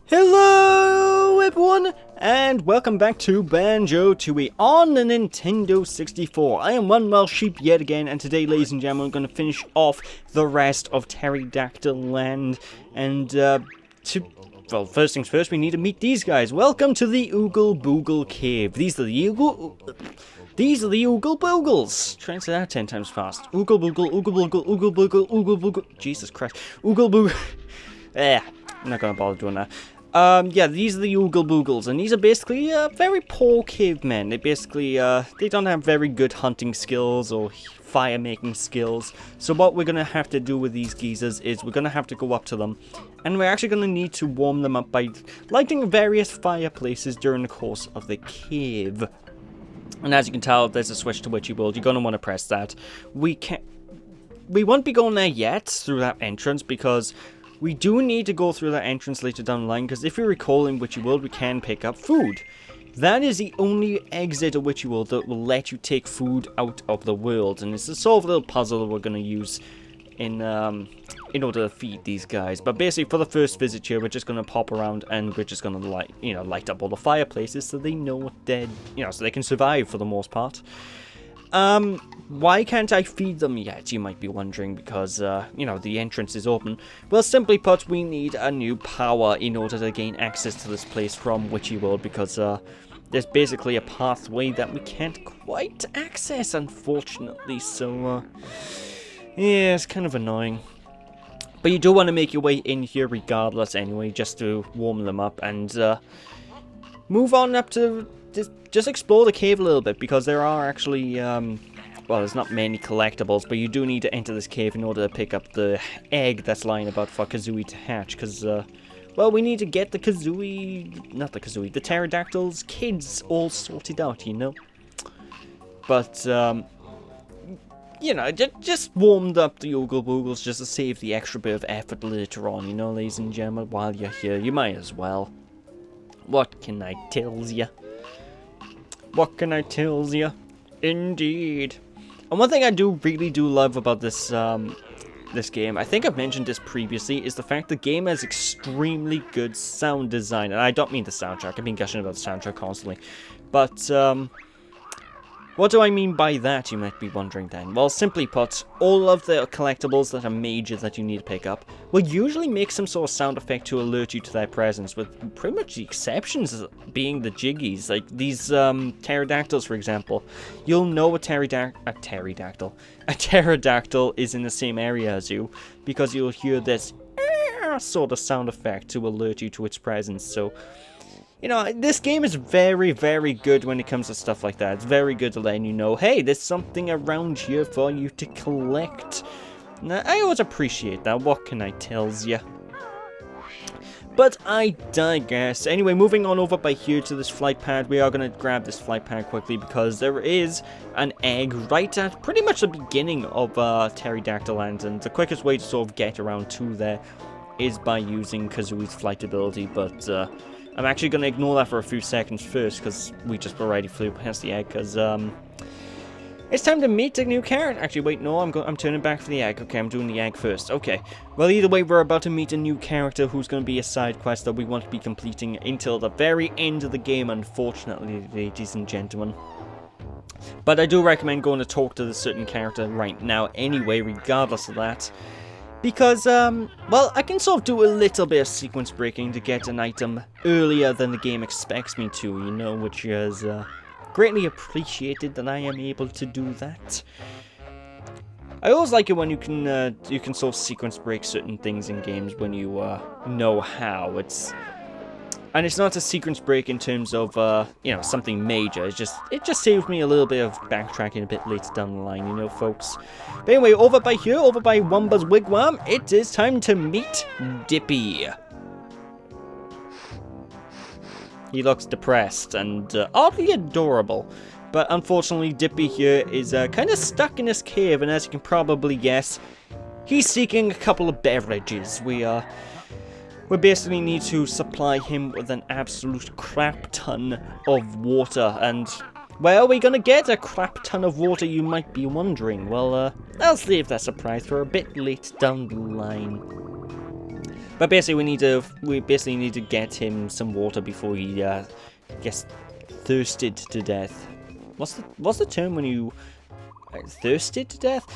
Hello everyone, and welcome back to Banjo Tooie on the Nintendo 64. I am one wild sheep yet again, and today, ladies and gentlemen, I'm going to finish off the rest of Pterodactyl Land. And, well, first things first, we need to meet these guys. Welcome to the Boogle Cave. These are the Oogle Boogles. Try and say that 10 times fast. Oogle Boogle, Oogle Boogle, Oogle Boogle, Oogle Boogle. Jesus Christ. Oogle Boogle. I'm not going to bother doing that. Yeah, these are the Oogle Boogles, and these are basically, very poor cavemen. They basically, they don't have very good hunting skills or fire-making skills. So what we're gonna have to do with these geezers is we're gonna have to go up to them, and we're actually gonna need to warm them up by lighting various fireplaces during the course of the cave. And as you can tell, there's a switch to Witchy World. You're gonna want to press that. We won't be going there yet, through that entrance, because we do need to go through that entrance later down the line, because if you recall in Witchy World, we can pick up food. That is the only exit of Witchy World that will let you take food out of the world, and it's a sort of little puzzle that we're going to use in order to feed these guys. But basically, for the first visit here, we're just going to pop around, and we're just going to light up all the fireplaces so they know what they're, so they can survive for the most part. Why can't I feed them yet, you might be wondering, because, the entrance is open. Well, simply put, we need a new power in order to gain access to this place from Witchy World, because, there's basically a pathway that we can't quite access, unfortunately, so, yeah, it's kind of annoying. But you do want to make your way in here regardless, anyway, just to warm them up, and, move on up to just explore the cave a little bit, because there are actually, well, there's not many collectibles, but you do need to enter this cave in order to pick up the egg that's lying about for Kazooie to hatch, because, well, we need to get the the Pterodactyl's kids all sorted out, But, just warmed up the Oogle Boogles just to save the extra bit of effort later on, ladies and gentlemen, while you're here, you might as well. What can I tell ya? What can I tell ya? Indeed. And one thing I really do love about this this game, I think I've mentioned this previously, is the fact the game has extremely good sound design. And I don't mean the soundtrack, I've been gushing about the soundtrack constantly. But, what do I mean by that, you might be wondering then? Well, simply put, all of the collectibles that are major that you need to pick up will usually make some sort of sound effect to alert you to their presence, with pretty much the exceptions being the jiggies. Like these pterodactyls, for example. You'll know a pterodactyl is in the same area as you, because you'll hear this sort of sound effect to alert you to its presence. So, this game is very, very good when it comes to stuff like that. It's very good to letting you know, hey, there's something around here for you to collect. Now, I always appreciate that. What can I tell ya? But I digress. Anyway, moving on over by here to this flight pad. We are going to grab this flight pad quickly, because there is an egg right at pretty much the beginning of Pterodactyl Land. And the quickest way to sort of get around to there is by using Kazooie's flight ability. But, I'm actually going to ignore that for a few seconds first, because we just already flew past the egg, because, it's time to meet a new character. Actually, wait, no, I'm turning back for the egg. Okay, I'm doing the egg first. Okay. Well, either way, we're about to meet a new character who's going to be a side quest that we want to be completing until the very end of the game, unfortunately, ladies and gentlemen. But I do recommend going to talk to this certain character right now anyway, regardless of that. Because, well, I can sort of do a little bit of sequence breaking to get an item earlier than the game expects me to, which is greatly appreciated that I am able to do that. I always like it when you can sort of sequence break certain things in games when you know how. And it's not a sequence break in terms of, something major. It just saves me a little bit of backtracking a bit later down the line, folks. But anyway, over by Wumba's Wigwam, it is time to meet Dippy. He looks depressed and oddly adorable. But unfortunately, Dippy here is kind of stuck in this cave, and as you can probably guess, he's seeking a couple of beverages. We basically need to supply him with an absolute crap ton of water, and where are we gonna get a crap ton of water, you might be wondering? Well, I'll save that surprise for a bit late down the line. But basically, we basically need to get him some water before he gets thirsted to death. What's the term when you thirsted to death?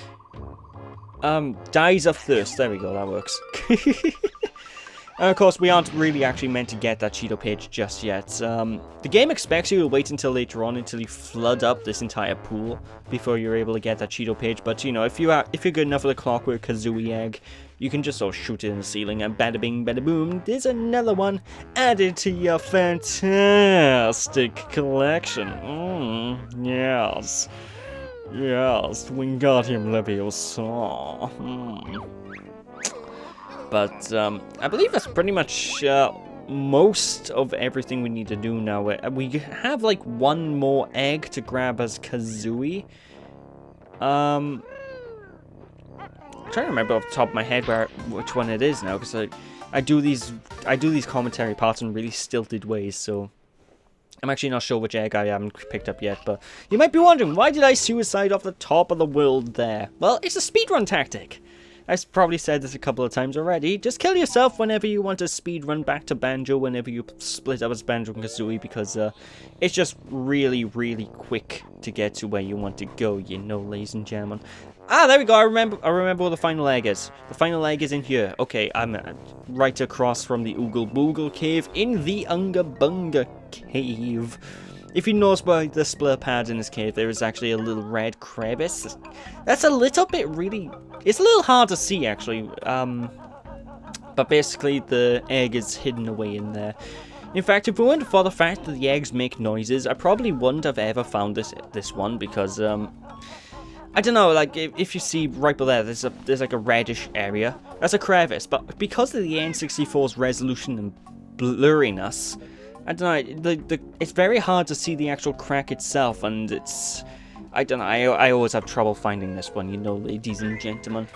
Dies of thirst. There we go. That works. And of course, we aren't really actually meant to get that Cheeto page just yet. The game expects you to wait until later on until you flood up this entire pool before you're able to get that Cheeto page. But you know, if you're good enough with a Clockwork Kazooie egg, you can just sort of shoot it in the ceiling and bada bing, bada boom. There's another one added to your fantastic collection. Yes, Wingardium Leviosa. But I believe that's pretty much most of everything we need to do now. We have like one more egg to grab as Kazooie. I'm trying to remember off the top of my head which one it is now, because I do these commentary parts in really stilted ways, so I'm actually not sure which egg I haven't picked up yet. But you might be wondering, why did I suicide off the top of the world there? Well, it's a speedrun tactic. I've probably said this a couple of times already. Just kill yourself whenever you want to speedrun back to Banjo, whenever you split up as Banjo and Kazooie, because it's just really, really quick to get to where you want to go, you know, ladies and gentlemen. Ah, there we go. I remember where the final egg is. The final egg is in here. Okay, I'm right across from the Oogle Boogle cave in the Unga Bunga cave. If you notice by the split pad in this cave, there is actually a little red crevice. That's a little bit really... It's a little hard to see, actually. But basically, the egg is hidden away in there. In fact, if it weren't for the fact that the eggs make noises, I probably wouldn't have ever found this one, because... I don't know, like, if you see right below there, there's like a reddish area. That's a crevice, but because of the N64's resolution and blurriness, I don't know, it's very hard to see the actual crack itself, and it's... I don't know, I always have trouble finding this one, you know, ladies and gentlemen.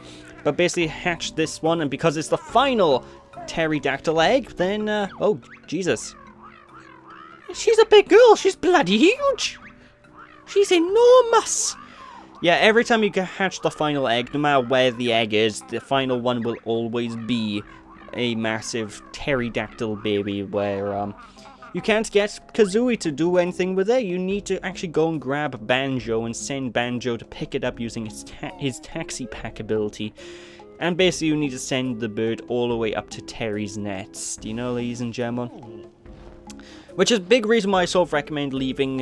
But basically, hatch this one, and because it's the final Pterodactyl Egg, then, oh, Jesus. She's a big girl, she's bloody huge! She's enormous! Yeah, every time you hatch the final egg, no matter where the egg is, the final one will always be a massive pterodactyl baby where you can't get Kazooie to do anything with it. You need to actually go and grab Banjo and send Banjo to pick it up using his taxi pack ability. And basically you need to send the bird all the way up to Terry's nest, you know, ladies and gentlemen? Which is a big reason why I sort of recommend leaving...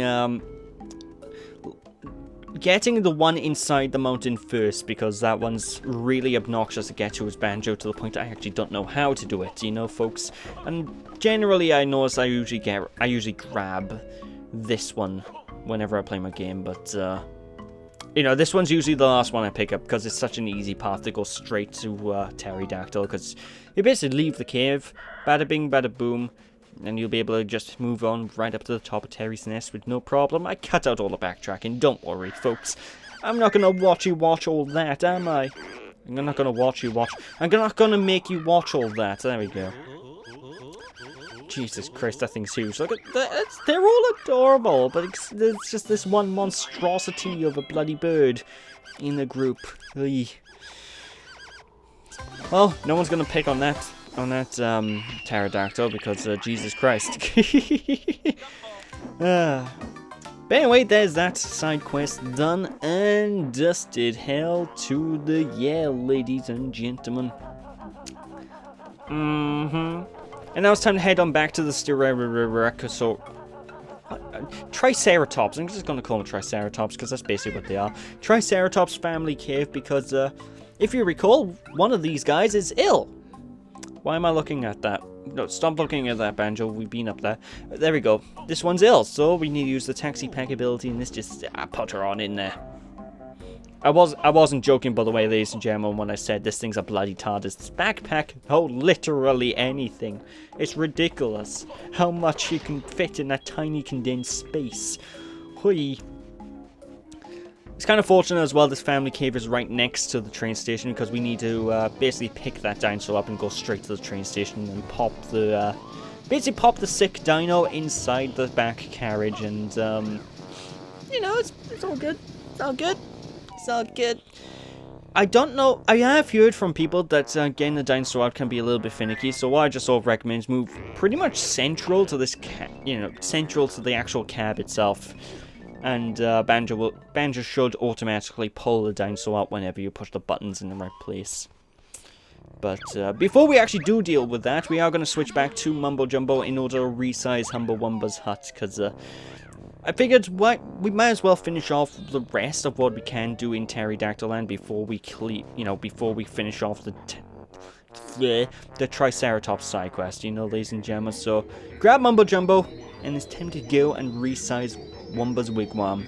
getting the one inside the mountain first, because that one's really obnoxious to get to as Banjo, to the point I actually don't know how to do it, you know, folks. And generally, I notice I usually grab this one whenever I play my game, but you know, this one's usually the last one I pick up because it's such an easy path to go straight to Pterodactyl, because you basically leave the cave, bada bing, bada boom, and you'll be able to just move on right up to the top of Terry's nest with no problem. I cut out all the backtracking, don't worry, folks. I'm not gonna watch you watch all that, am I? I'm not gonna watch you watch. I'm not gonna make you watch all that. There we go. Jesus Christ, that thing's huge. Look at that. They're all adorable, but it's just this one monstrosity of a bloody bird in the group. Ugh. Well, no one's gonna pick on that pterodactyl, because Jesus Christ. But anyway, there's that side quest done and dusted. Hell to the yeah, ladies and gentlemen. And now it's time to head on back to the Triceratops. I'm just going to call them Triceratops because that's basically what they are. Triceratops family cave, because if you recall, one of these guys is ill. Why am I looking at that? No, stop looking at that, Banjo. We've been up there. There we go. This one's ill, so we need to use the taxi pack ability, and this just put her on in there. I wasn't joking, by the way, ladies and gentlemen, when I said this thing's a bloody TARDIS. Backpack, oh, literally anything. It's ridiculous how much you can fit in that tiny condensed space. Hui. It's kind of fortunate as well this family cave is right next to the train station, because we need to basically pick that dinosaur up and go straight to the train station and pop the basically pop the sick dino inside the back carriage, and you know, it's all good. It's all good. It's all good. I don't know. I have heard from people that getting the dinosaur out can be a little bit finicky. So what I just sort of recommend is move pretty much central to this, central to the actual cab itself. And Banjo should automatically pull the dinosaur out whenever you push the buttons in the right place. But before we actually do deal with that, we are going to switch back to Mumbo Jumbo in order to resize Humble Wumba's hut, because I figured we might as well finish off the rest of what we can do in Pterodactyl Land before we before we finish off the Triceratops side quest, ladies and gentlemen. So grab Mumbo Jumbo, and it's time to go and resize Wumba's wigwam.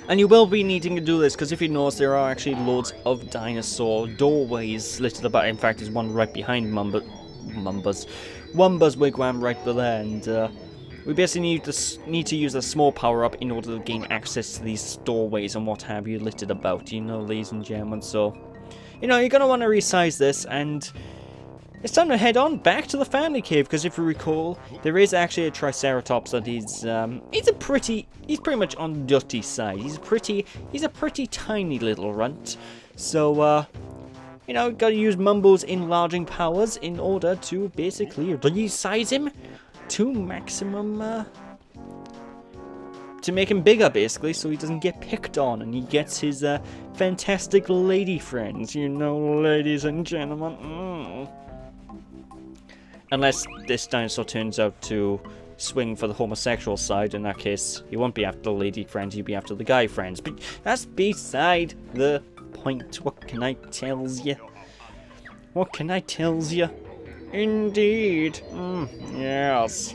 And you will be needing to do this, because if you notice, there are actually loads of dinosaur doorways listed about. In fact, there's one right behind Wumba's wigwam right there, and we basically need to use a small power-up in order to gain access to these doorways and what have you listed about, ladies and gentlemen. So, you're going to want to resize this, and it's time to head on back to the family cave, because if you recall, there is actually a Triceratops that is, he's pretty much on the dirty side. He's a pretty tiny little runt. So, gotta use Mumbo's enlarging powers in order to basically resize him to maximum, to make him bigger, basically, so he doesn't get picked on, and he gets his, fantastic lady friends, ladies and gentlemen. Unless this dinosaur turns out to swing for the homosexual side, in that case, he won't be after the lady friends, he'll be after the guy friends. But that's beside the point. What can I tells you? What can I tells you? Indeed. Yes.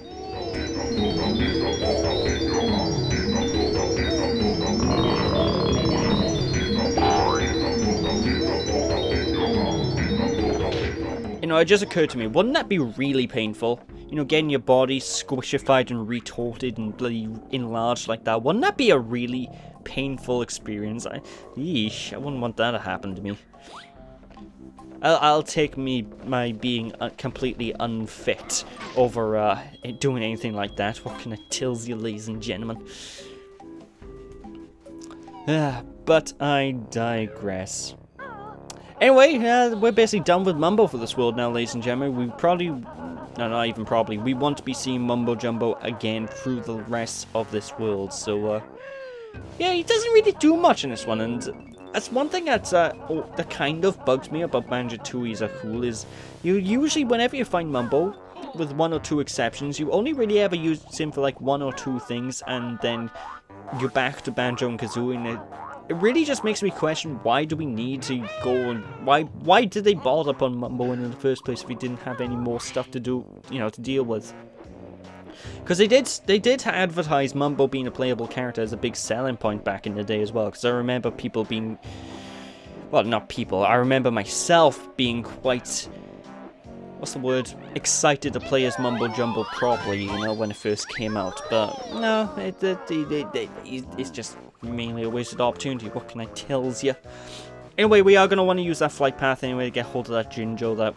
It just occurred to me, wouldn't that be really painful? Getting your body squishified and retorted and bloody enlarged like that. Wouldn't that be a really painful experience? I wouldn't want that to happen to me. I'll take my being completely unfit over doing anything like that. What can I tell you, ladies and gentlemen? But I digress. Anyway, we're basically done with Mumbo for this world now, ladies and gentlemen. We probably, no, not even probably, we want to be seeing Mumbo Jumbo again through the rest of this world. So, yeah, he doesn't really do much in this one, and that's one thing that kind of bugs me about Banjo Tooie as a whole, is you usually, whenever you find Mumbo, with one or two exceptions, you only really ever use him for like one or two things, and then you're back to Banjo and Kazooie, and it really just makes me question, why do we need to go, and why did they bother up on Mumbo in the first place if we didn't have any more stuff to do, to deal with? Because they did advertise Mumbo being a playable character as a big selling point back in the day as well, because I remember people being, well, not people, I remember myself being quite, what's the word, excited to play as Mumbo Jumbo properly, when it first came out. But no, it's just mainly a wasted opportunity. What can I tell you? Anyway, we are going to want to use that flight path anyway to get hold of that Jinjo that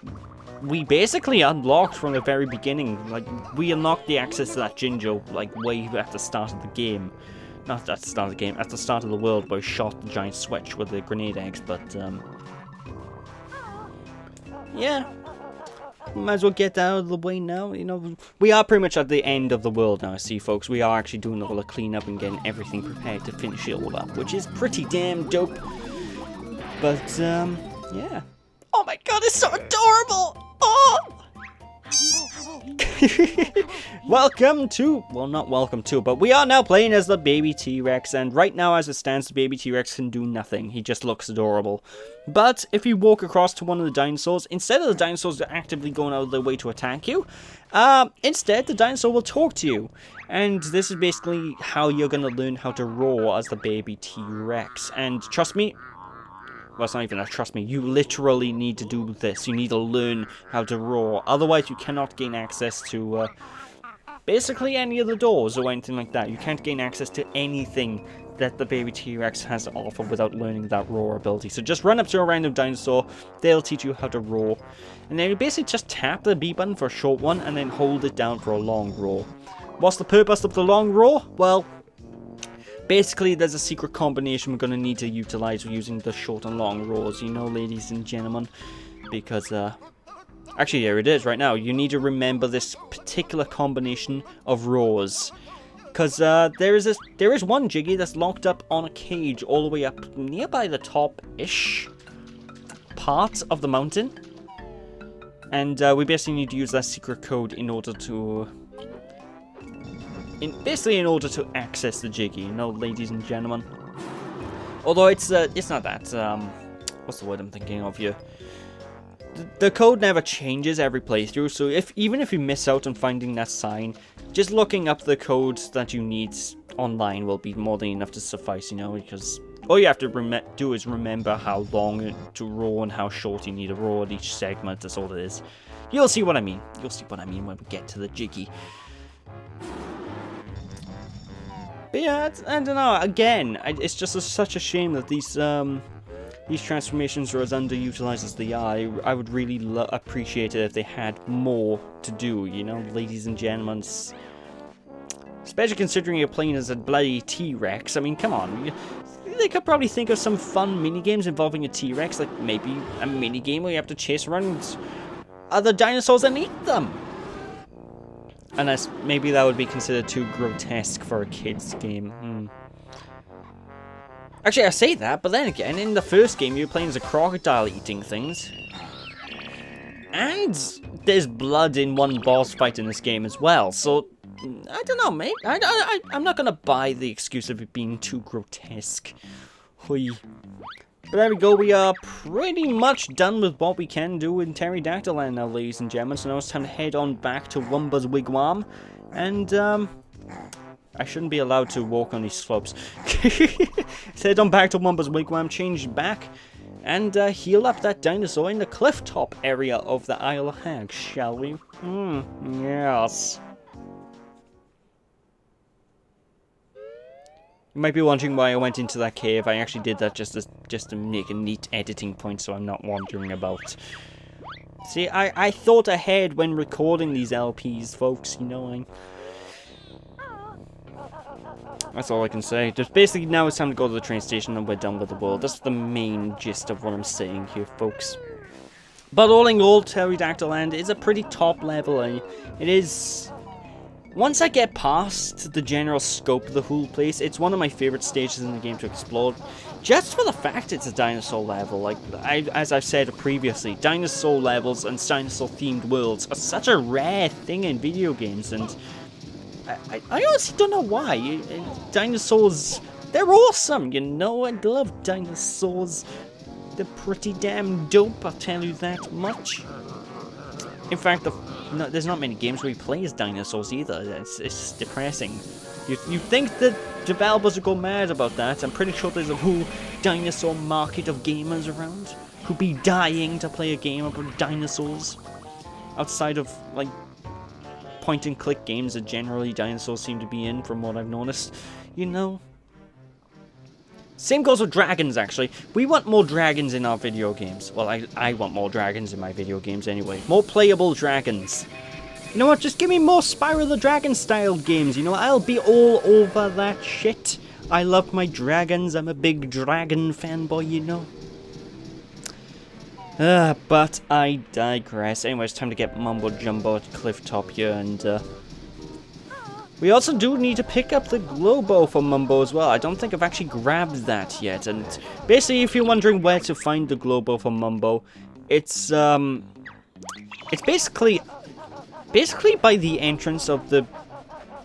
we basically unlocked from the very beginning. Like, we unlocked the access to that Jinjo, like, way at the start of the game. Not at the start of the game, at the start of the world, where we shot the giant switch with the grenade eggs, but, yeah. Might as well get out of the way now, We are pretty much at the end of the world now, see, folks. We are actually doing all the cleanup and getting everything prepared to finish it all up, which is pretty damn dope. But, yeah. Oh my god, it's so adorable! Oh! Welcome to, well, not welcome to, but we are now playing as the baby T-Rex, and right now as it stands, the baby T-Rex can do nothing. He just looks adorable. But if you walk across to one of the dinosaurs, instead of the dinosaurs actively going out of their way to attack you, instead the dinosaur will talk to you. And this is basically how you're going to learn how to roar as the baby T-Rex. And trust me, well, it's not even a trust me, you literally need to do this. You need to learn how to roar. Otherwise, you cannot gain access to, basically any of the doors or anything like that. You can't gain access to anything that the baby T-Rex has to offer without learning that roar ability. So just run up to a random dinosaur, they'll teach you how to roar. And then you basically just tap the B button for a short one, and then hold it down for a long roar. What's the purpose of the long roar? Well, Basically, there's a secret combination we're going to need to utilize using the short and long rows, you know, ladies and gentlemen. Because, actually, here it is right now. You need to remember this particular combination of rows. Because there is one Jiggy that's locked up on a cage all the way up nearby the top-ish part of the mountain. And we basically need to use that secret code in order to... basically in order to access the Jiggy, you know, ladies and gentlemen. Although it's not that, what's the word I'm thinking of here? The code never changes every playthrough, so even if you miss out on finding that sign, just looking up the code that you need online will be more than enough to suffice, you know, because all you have to do is remember how long to row and how short you need to row at each segment. That's all it is. You'll see what I mean. You'll see what I mean when we get to the Jiggy. But yeah, I don't know. Again, it's just such a shame that these transformations are as underutilized as they are. I would really appreciate it if they had more to do, you know, ladies and gentlemen. Especially considering you're playing as a bloody T-Rex. I mean, come on. They could probably think of some fun minigames involving a T-Rex, like maybe a minigame where you have to chase around other dinosaurs and eat them. Unless maybe that would be considered too grotesque for a kid's game. Actually, I say that, but then again, in the first game, you were playing as a crocodile eating things. And there's blood in one boss fight in this game as well, so... I don't know, mate. I'm not gonna buy the excuse of it being too grotesque. Hui. But there we go, we are pretty much done with what we can do in Pterodactyl Land now, ladies and gentlemen. So now it's time to head on back to Wumba's Wigwam. And, I shouldn't be allowed to walk on these slopes. Let's head on back to Wumba's Wigwam, change back, and heal up that dinosaur in the cliff top area of the Isle of Hags, shall we? Yes. You might be wondering why I went into that cave. I actually did that just to make a neat editing point so I'm not wandering about. See, I thought ahead when recording these LPs, folks, you know, that's all I can say. Just basically now it's time to go to the train station and we're done with the world. That's the main gist of what I'm saying here, folks. But all in all, Pterodactyl Land is a pretty top level. It is... Once I get past the general scope of the whole place, it's one of my favorite stages in the game to explore. Just for the fact it's a dinosaur level. Like, as I've said previously, dinosaur levels and dinosaur-themed worlds are such a rare thing in video games, and I honestly don't know why. Dinosaurs, they're awesome, you know? I love dinosaurs. They're pretty damn dope, I'll tell you that much. In fact, there's not many games where you play as dinosaurs either. It's depressing. You think that developers would go mad about that? I'm pretty sure there's a whole dinosaur market of gamers around who'd be dying to play a game about dinosaurs. Outside of, like, point-and-click games that generally dinosaurs seem to be in, from what I've noticed. You know? Same goes with dragons, actually. We want more dragons in our video games. Well, I want more dragons in my video games anyway. More playable dragons. You know what? Just give me more Spyro the Dragon style games. You know, I'll be all over that shit. I love my dragons. I'm a big dragon fanboy, you know. But I digress. Anyway, it's time to get Mumbo Jumbo at Cliff Top here, and we also do need to pick up the Globo for Mumbo as well. I don't think I've actually grabbed that yet. And basically, if you're wondering where to find the Globo for Mumbo, it's basically by the entrance of the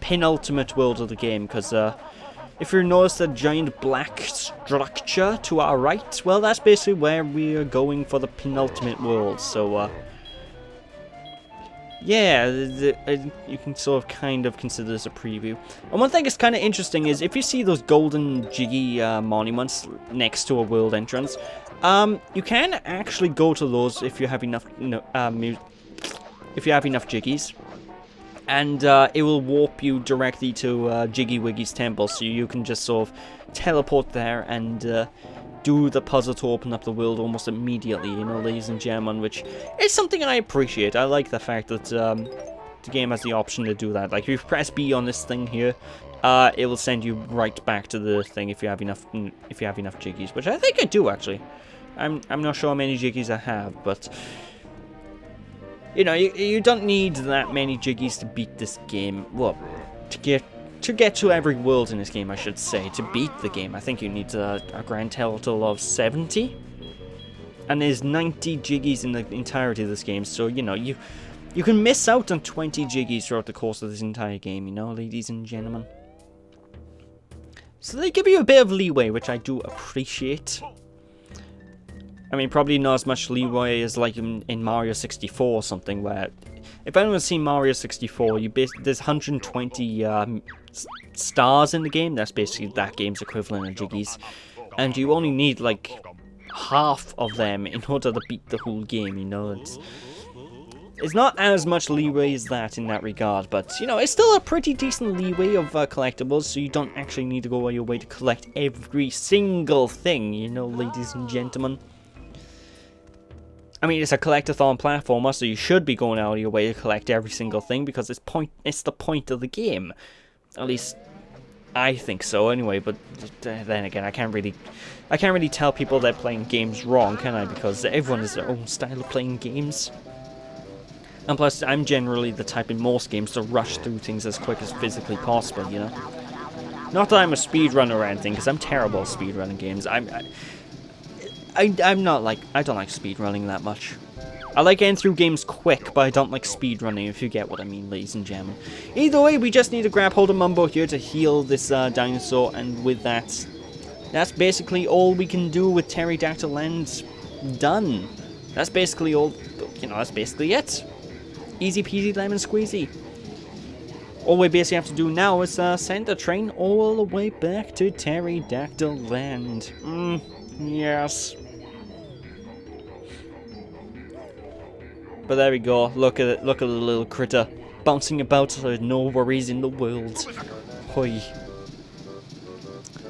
penultimate world of the game. Because if you notice the giant black structure to our right, well, that's basically where we are going for the penultimate world. So yeah, you can sort of kind of consider this a preview. And one thing that's kind of interesting is if you see those golden Jiggy monuments next to a world entrance, you can actually go to those if you have enough, Jiggies, and it will warp you directly to Jiggy Wiggy's temple, so you can just sort of teleport there and do the puzzle to open up the world almost immediately, you know, ladies and gentlemen, which is something I appreciate. I like the fact that the game has the option to do that. Like, if you press B on this thing here, it will send you right back to the thing if you have enough jiggies, which I think I do actually. I'm not sure how many jiggies I have, but you know, you don't need that many jiggies to beat this game. Well, to get to every world in this game, I should say. To beat the game, I think you need a grand total of 70. And there's 90 jiggies in the entirety of this game, so, you know, you can miss out on 20 jiggies throughout the course of this entire game, you know, ladies and gentlemen. So they give you a bit of leeway, which I do appreciate. I mean, probably not as much leeway as like in Mario 64 or something, where if anyone's seen Mario 64, there's 120 stars in the game. That's basically that game's equivalent of jiggies, and you only need like half of them in order to beat the whole game. You know, it's not as much leeway as that in that regard, but you know, it's still a pretty decent leeway of collectibles, so you don't actually need to go out your way to collect every single thing. You know, ladies and gentlemen. I mean, it's a collectathon platformer, so you should be going out of your way to collect every single thing, because it's the point of the game. At least, I think so anyway, but then again, I can't really tell people they're playing games wrong, can I? Because everyone has their own style of playing games. And plus, I'm generally the type in most games to rush through things as quick as physically possible, you know? Not that I'm a speedrunner or anything, because I'm terrible at speedrunning games. I'm not like, I don't like speedrunning that much. I like getting through games quick, but I don't like speedrunning, if you get what I mean, ladies and gentlemen. Either way, we just need to grab hold of Mumbo here to heal this dinosaur, and with that, that's basically all we can do with Pterodactyl Egg done. That's basically all, you know, that's basically it. Easy peasy lemon squeezy. All we basically have to do now is send the train all the way back to Pterodactyl Egg. Yes. But there we go. Look at it. Look at the little critter bouncing about with no worries in the world. Hoi.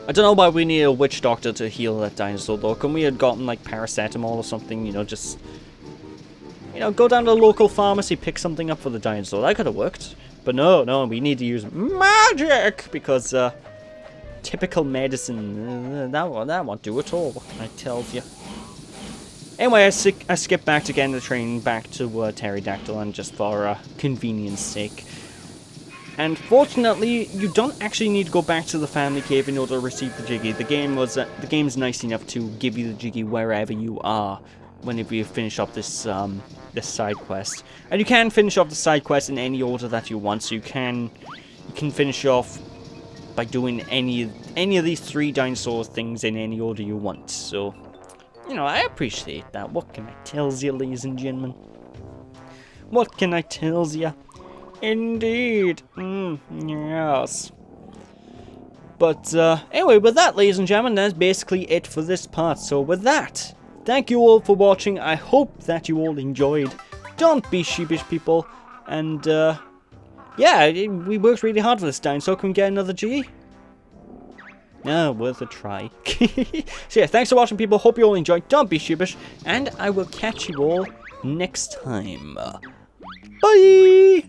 I don't know why we need a witch doctor to heal that dinosaur though. Couldn't we have gotten like paracetamol or something? You know, just, you know, go down to the local pharmacy, pick something up for the dinosaur. That could have worked. But no, we need to use magic because typical medicine. That won't do at all. I tell you. Anyway, I skip back to getting the train back to Pterodactyl, and just for convenience sake. And fortunately, you don't actually need to go back to the family cave in order to receive the Jiggy. The game's nice enough to give you the Jiggy wherever you are, whenever you finish up this this side quest. And you can finish off the side quest in any order that you want. So you can finish off by doing any of these 3 dinosaur things in any order you want. So, you know, I appreciate that. What can I tell you, ladies and gentlemen? What can I tell you? Indeed. Yes. But, anyway, with that, ladies and gentlemen, that's basically it for this part. So, with that, thank you all for watching. I hope that you all enjoyed. Don't be sheepish, people. And, yeah, we worked really hard for this dinosaur. Can we get another G? No, worth a try. So yeah, thanks for watching, people. Hope you all enjoyed. Don't be sheepish. And I will catch you all next time. Bye!